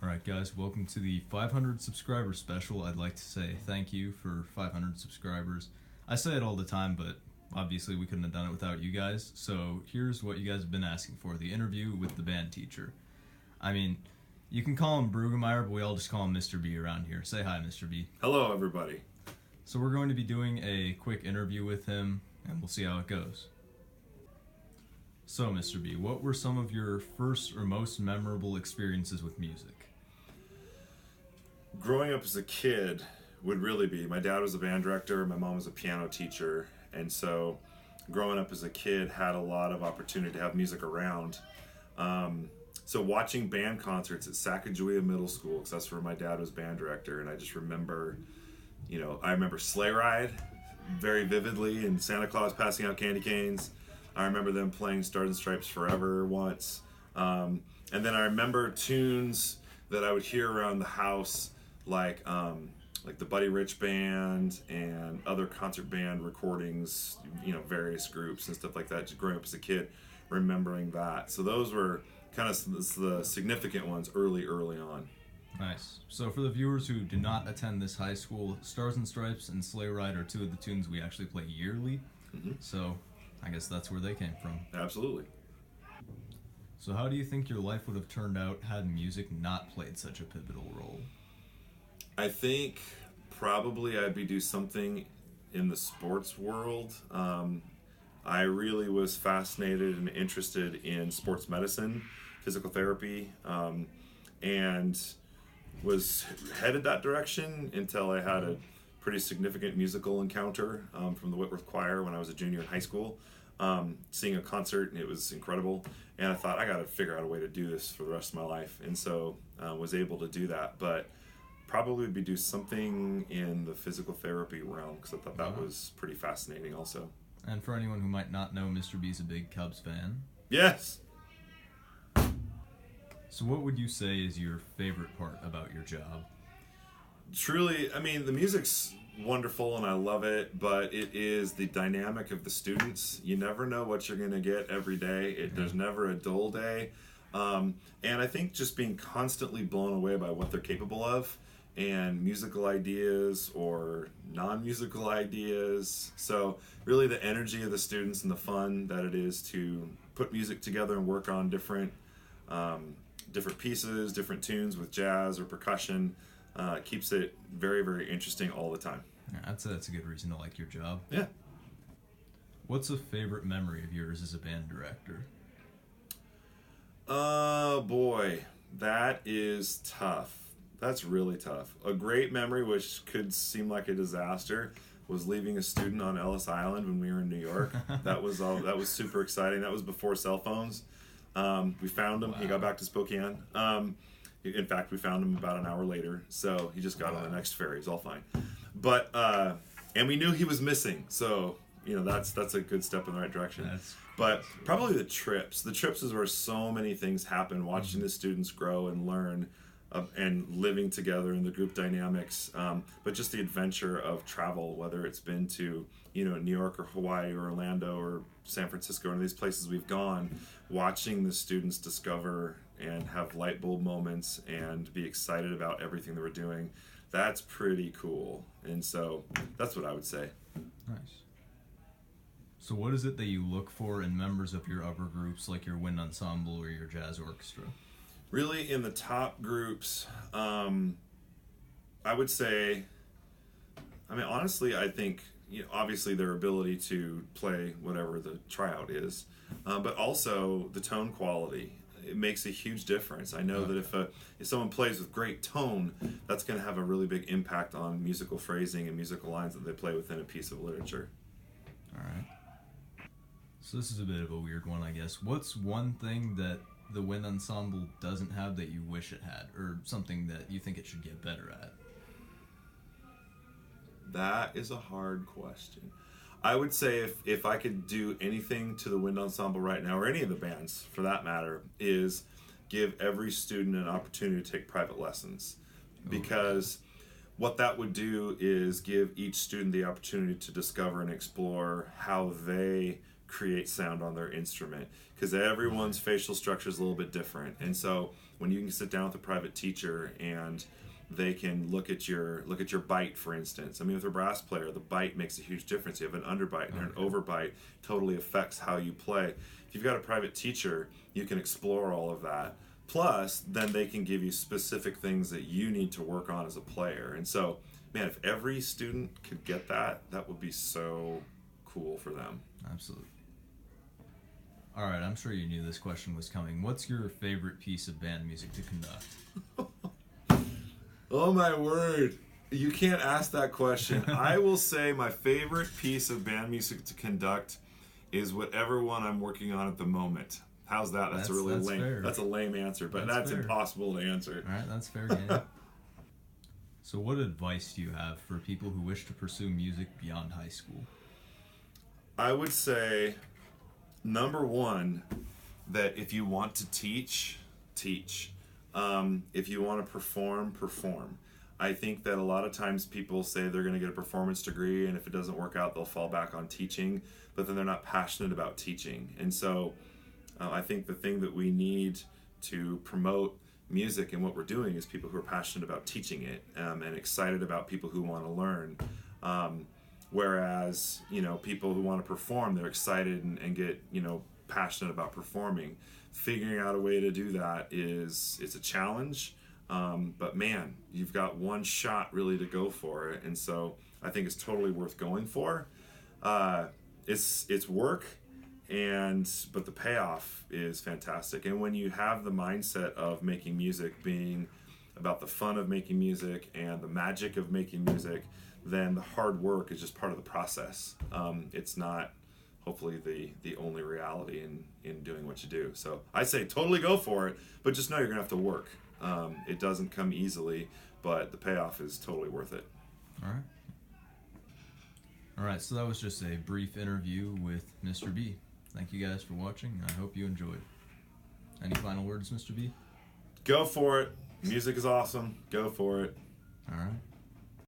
Alright guys, welcome to the 500 subscriber special. I'd like to say thank you for 500 subscribers. I say it all the time, but obviously we couldn't have done it without you guys. So here's what you guys have been asking for, the interview with the band teacher. I mean, you can call him Brugemeyer, but we all just call him Mr. B around here. Say hi, Mr. B. Hello, everybody. So we're going to be doing a quick interview with him, and we'll see how it goes. So, Mr. B, what were some of your first or most memorable experiences with music? Growing up as a kid would really be, my dad was a band director, my mom was a piano teacher, and so growing up as a kid had a lot of opportunity to have music around. So watching band concerts at Sacagawea Middle School, because that's where my dad was band director, and I just remember, I remember Sleigh Ride very vividly, and Santa Claus passing out candy canes. I remember them playing Stars and Stripes Forever once. And then I remember tunes that I would hear around the house, like the Buddy Rich Band and other concert band recordings, various groups and stuff like that. Just growing up as a kid, remembering that. So those were kind of the significant ones early on. Nice. So for the viewers who do not attend this high school, Stars and Stripes and Sleigh Ride are two of the tunes we actually play yearly. Mm-hmm. So I guess that's where they came from. Absolutely. So how do you think your life would have turned out had music not played such a pivotal role? I think probably I'd do something in the sports world. I really was fascinated and interested in sports medicine, physical therapy, and was headed that direction until I had a pretty significant musical encounter from the Whitworth Choir when I was a junior in high school. Seeing a concert, and it was incredible, and I thought I got to figure out a way to do this for the rest of my life, and so was able to do that. But probably would do something in the physical therapy realm, because I thought that was pretty fascinating also. And for anyone who might not know, Mr. B's a big Cubs fan. Yes. So what would you say is your favorite part about your job? Truly, the music's wonderful and I love it, but it is the dynamic of the students. You never know what you're going to get every day. There's never a dull day. And I think just being constantly blown away by what they're capable of, and musical ideas or non-musical ideas. So really the energy of the students and the fun that it is to put music together and work on different pieces, different tunes with jazz or percussion, keeps it very, very interesting all the time. Yeah, I'd say that's a good reason to like your job. Yeah. What's a favorite memory of yours as a band director? Oh boy, that is tough. That's really tough. A great memory, which could seem like a disaster, was leaving a student on Ellis Island when we were in New York. That was super exciting. That was before cell phones. We found him. Wow. He got back to Spokane. In fact, we found him about an hour later. So he just got on the next ferry. He's all fine. But and we knew he was missing. So that's a good step in the right direction. But probably the trips. The trips is where so many things happen. Watching the students grow and learn. And living together in the group dynamics, but just the adventure of travel, whether it's been to New York or Hawaii or Orlando or San Francisco or these places we've gone, watching the students discover and have light bulb moments and be excited about everything that we're doing, that's pretty cool. And so that's what I would say. Nice. So what is it that you look for in members of your upper groups, like your wind ensemble or your jazz orchestra? Really, in the top groups, I would say, honestly, I think, obviously their ability to play whatever the tryout is, but also the tone quality. It makes a huge difference. I know that if someone plays with great tone, that's going to have a really big impact on musical phrasing and musical lines that they play within a piece of literature. All right. So this is a bit of a weird one, I guess. What's one thing that the wind ensemble doesn't have that you wish it had, or something that you think it should get better at? That is a hard question. I would say if I could do anything to the wind ensemble right now, or any of the bands for that matter, is give every student an opportunity to take private lessons. Because what that would do is give each student the opportunity to discover and explore how they create sound on their instrument, because everyone's facial structure is a little bit different. And so when you can sit down with a private teacher and they can look at your bite, for instance. I mean, with a brass player, the bite makes a huge difference. You have an underbite and an overbite, totally affects how you play. If you've got a private teacher, you can explore all of that. Plus, then they can give you specific things that you need to work on as a player. And so, man, if every student could get that, that would be so cool for them. Absolutely. All right, I'm sure you knew this question was coming. What's your favorite piece of band music to conduct? Oh my word. You can't ask that question. I will say my favorite piece of band music to conduct is whatever one I'm working on at the moment. How's that? That's a really lame. Fair. That's a lame answer, but that's impossible to answer. All right, that's fair game. So what advice do you have for people who wish to pursue music beyond high school? I would say, number one, that if you want to teach, teach. If you want to perform, perform. I think that a lot of times people say they're going to get a performance degree, and if it doesn't work out, they'll fall back on teaching, but then they're not passionate about teaching. And so I think the thing that we need to promote music and what we're doing is people who are passionate about teaching it, and excited about people who want to learn. Whereas, people who want to perform, they're excited and get, passionate about performing. Figuring out a way to do that it's a challenge, but man, you've got one shot really to go for it, and so I think it's totally worth going for. It's work, but the payoff is fantastic. And when you have the mindset of making music being about the fun of making music and the magic of making music, then the hard work is just part of the process. It's not hopefully the only reality in doing what you do. So I say totally go for it, but just know you're gonna have to work. It doesn't come easily, but the payoff is totally worth it. All right, so that was just a brief interview with Mr. B. Thank you guys for watching, and I hope you enjoyed. Any final words, Mr. B? Go for it. Music is awesome. Go for it. All right.